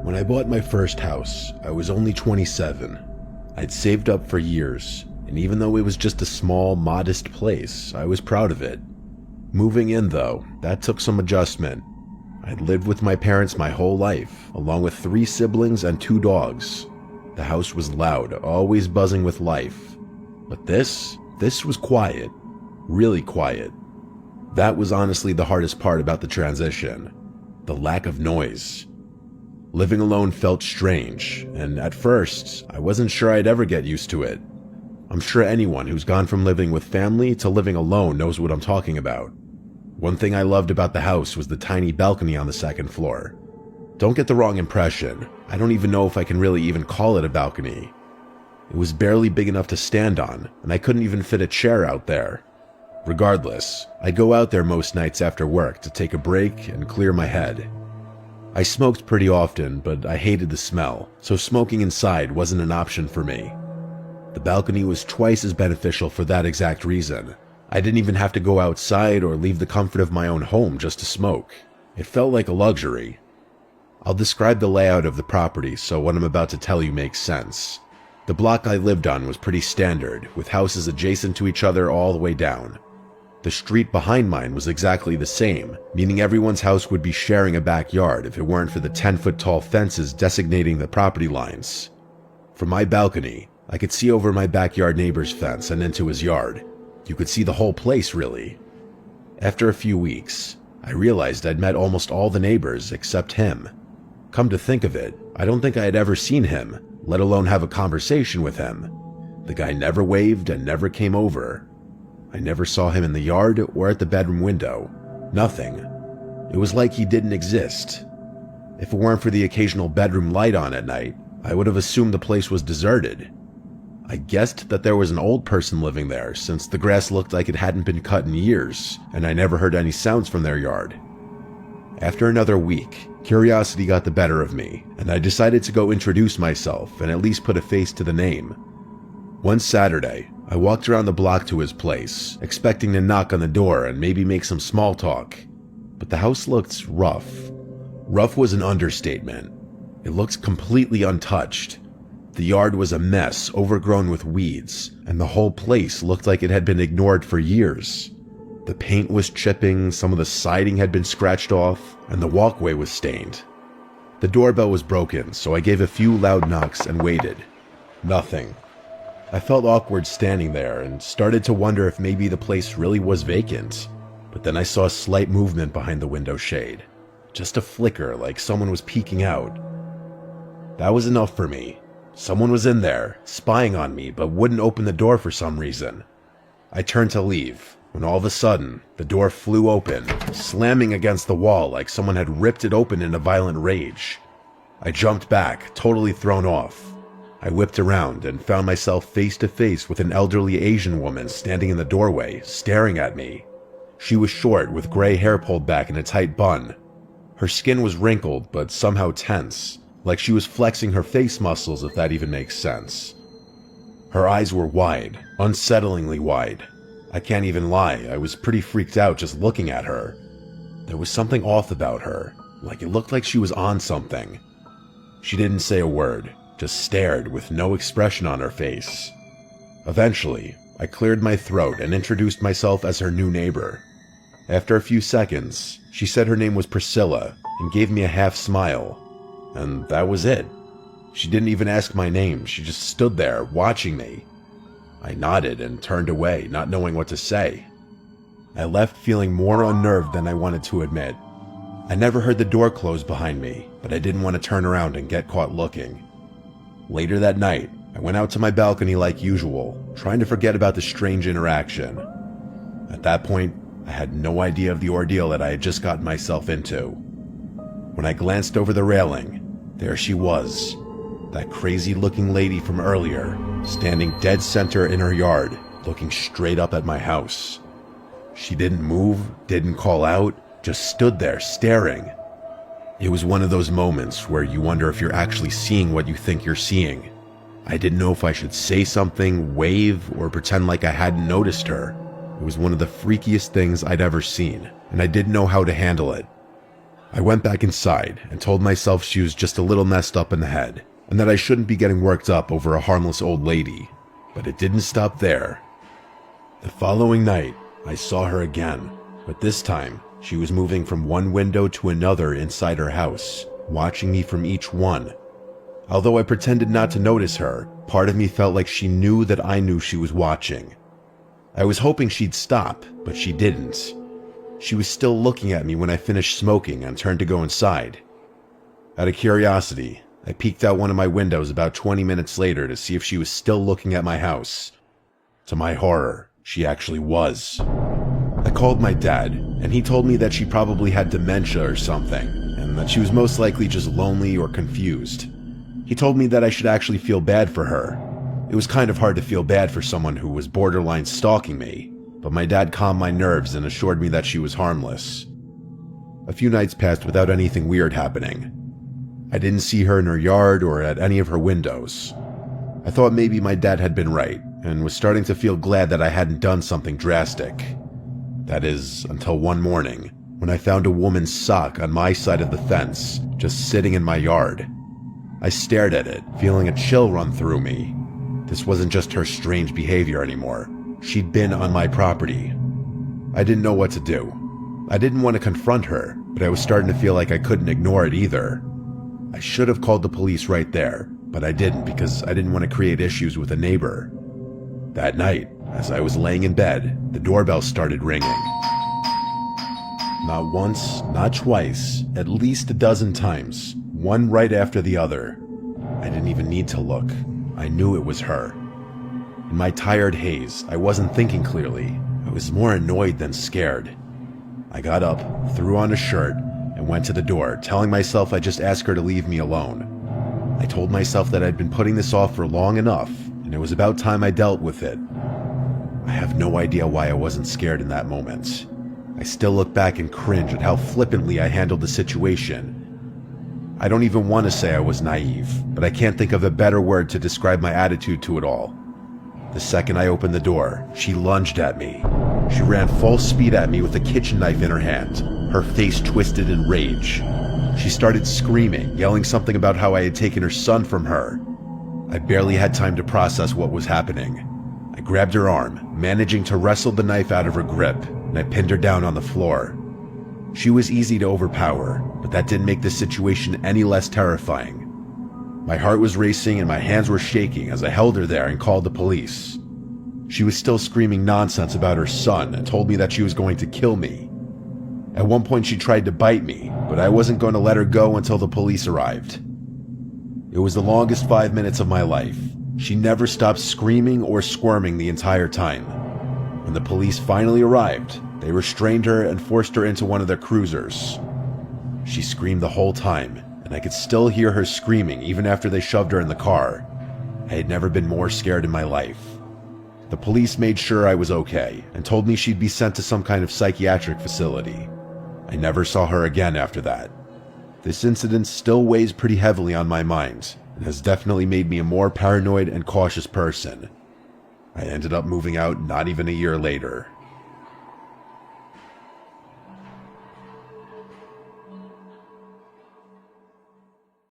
When I bought my first house, I was only 27. I'd saved up for years, and even though it was just a small, modest place, I was proud of it. Moving in, though, that took some adjustment. I'd lived with my parents my whole life, along with 3 siblings and 2 dogs. The house was loud, always buzzing with life. But this was quiet. Really quiet. That was honestly the hardest part about the transition. The lack of noise. Living alone felt strange, and at first, I wasn't sure I'd ever get used to it. I'm sure anyone who's gone from living with family to living alone knows what I'm talking about. One thing I loved about the house was the tiny balcony on the 2nd floor. Don't get the wrong impression. I don't even know if I can really even call it a balcony. It was barely big enough to stand on, and I couldn't even fit a chair out there. Regardless, I go out there most nights after work to take a break and clear my head. I smoked pretty often, but I hated the smell, so smoking inside wasn't an option for me. The balcony was twice as beneficial for that exact reason. I didn't even have to go outside or leave the comfort of my own home just to smoke. It felt like a luxury. I'll describe the layout of the property so what I'm about to tell you makes sense. The block I lived on was pretty standard, with houses adjacent to each other all the way down. The street behind mine was exactly the same, meaning everyone's house would be sharing a backyard if it weren't for the 10-foot tall fences designating the property lines. From my balcony, I could see over my backyard neighbor's fence and into his yard. You could see the whole place, really. After a few weeks, I realized I'd met almost all the neighbors except him. Come to think of it, I don't think I had ever seen him, let alone have a conversation with him. The guy never waved and never came over. I never saw him in the yard or at the bedroom window. Nothing. It was like he didn't exist. If it weren't for the occasional bedroom light on at night, I would have assumed the place was deserted. I guessed that there was an old person living there since the grass looked like it hadn't been cut in years, and I never heard any sounds from their yard. After another week, curiosity got the better of me, and I decided to go introduce myself and at least put a face to the name. One Saturday, I walked around the block to his place, expecting to knock on the door and maybe make some small talk. But the house looked rough. Rough was an understatement. It looked completely untouched. The yard was a mess, overgrown with weeds, and the whole place looked like it had been ignored for years. The paint was chipping, some of the siding had been scratched off, and the walkway was stained. The doorbell was broken, so I gave a few loud knocks and waited. Nothing. I felt awkward standing there and started to wonder if maybe the place really was vacant. But then I saw a slight movement behind the window shade. Just a flicker, like someone was peeking out. That was enough for me. Someone was in there, spying on me, but wouldn't open the door for some reason. I turned to leave, when all of a sudden, the door flew open, slamming against the wall like someone had ripped it open in a violent rage. I jumped back, totally thrown off. I whipped around and found myself face to face with an elderly Asian woman standing in the doorway, staring at me. She was short, with gray hair pulled back in a tight bun. Her skin was wrinkled, but somehow tense, like she was flexing her face muscles, if that even makes sense. Her eyes were wide, unsettlingly wide. I can't even lie, I was pretty freaked out just looking at her. There was something off about her, like it looked like she was on something. She didn't say a word, just stared with no expression on her face. Eventually, I cleared my throat and introduced myself as her new neighbor. After a few seconds, she said her name was Priscilla and gave me a half smile. And that was it. She didn't even ask my name, she just stood there, watching me. I nodded and turned away, not knowing what to say. I left feeling more unnerved than I wanted to admit. I never heard the door close behind me, but I didn't want to turn around and get caught looking. Later that night, I went out to my balcony like usual, trying to forget about the strange interaction. At that point, I had no idea of the ordeal that I had just gotten myself into. When I glanced over the railing, there she was, that crazy-looking lady from earlier, standing dead center in her yard, looking straight up at my house. She didn't move, didn't call out, just stood there staring. It was one of those moments where you wonder if you're actually seeing what you think you're seeing. I didn't know if I should say something, wave, or pretend like I hadn't noticed her. It was one of the freakiest things I'd ever seen, and I didn't know how to handle it. I went back inside and told myself she was just a little messed up in the head, and that I shouldn't be getting worked up over a harmless old lady. But it didn't stop there. The following night, I saw her again, but this time, she was moving from one window to another inside her house, watching me from each one. Although I pretended not to notice her, part of me felt like she knew that I knew she was watching. I was hoping she'd stop, but she didn't. She was still looking at me when I finished smoking and turned to go inside. Out of curiosity, I peeked out one of my windows about 20 minutes later to see if she was still looking at my house. To my horror, she actually was. I called my dad, and he told me that she probably had dementia or something, and that she was most likely just lonely or confused. He told me that I should actually feel bad for her. It was kind of hard to feel bad for someone who was borderline stalking me, but my dad calmed my nerves and assured me that she was harmless. A few nights passed without anything weird happening. I didn't see her in her yard or at any of her windows. I thought maybe my dad had been right, and was starting to feel glad that I hadn't done something drastic. That is, until one morning, when I found a woman's sock on my side of the fence, just sitting in my yard. I stared at it, feeling a chill run through me. This wasn't just her strange behavior anymore. She'd been on my property. I didn't know what to do. I didn't want to confront her, but I was starting to feel like I couldn't ignore it either. I should have called the police right there, but I didn't because I didn't want to create issues with a neighbor. That night, as I was laying in bed, the doorbell started ringing. Not once, not twice, at least a dozen times, one right after the other. I didn't even need to look. I knew it was her. In my tired haze, I wasn't thinking clearly. I was more annoyed than scared. I got up, threw on a shirt, and went to the door, telling myself I'd just ask her to leave me alone. I told myself that I'd been putting this off for long enough, and it was about time I dealt with it. I have no idea why I wasn't scared in that moment. I still look back and cringe at how flippantly I handled the situation. I don't even want to say I was naive, but I can't think of a better word to describe my attitude to it all. The second I opened the door, she lunged at me. She ran full speed at me with a kitchen knife in her hand, her face twisted in rage. She started screaming, yelling something about how I had taken her son from her. I barely had time to process what was happening. I grabbed her arm, managing to wrestle the knife out of her grip, and I pinned her down on the floor. She was easy to overpower, but that didn't make the situation any less terrifying. My heart was racing and my hands were shaking as I held her there and called the police. She was still screaming nonsense about her son and told me that she was going to kill me. At one point she tried to bite me, but I wasn't going to let her go until the police arrived. It was the longest 5 minutes of my life. She never stopped screaming or squirming the entire time. When the police finally arrived, they restrained her and forced her into one of their cruisers. She screamed the whole time, and I could still hear her screaming even after they shoved her in the car. I had never been more scared in my life. The police made sure I was okay and told me she'd be sent to some kind of psychiatric facility. I never saw her again after that. This incident still weighs pretty heavily on my mind and has definitely made me a more paranoid and cautious person. I ended up moving out not even a year later.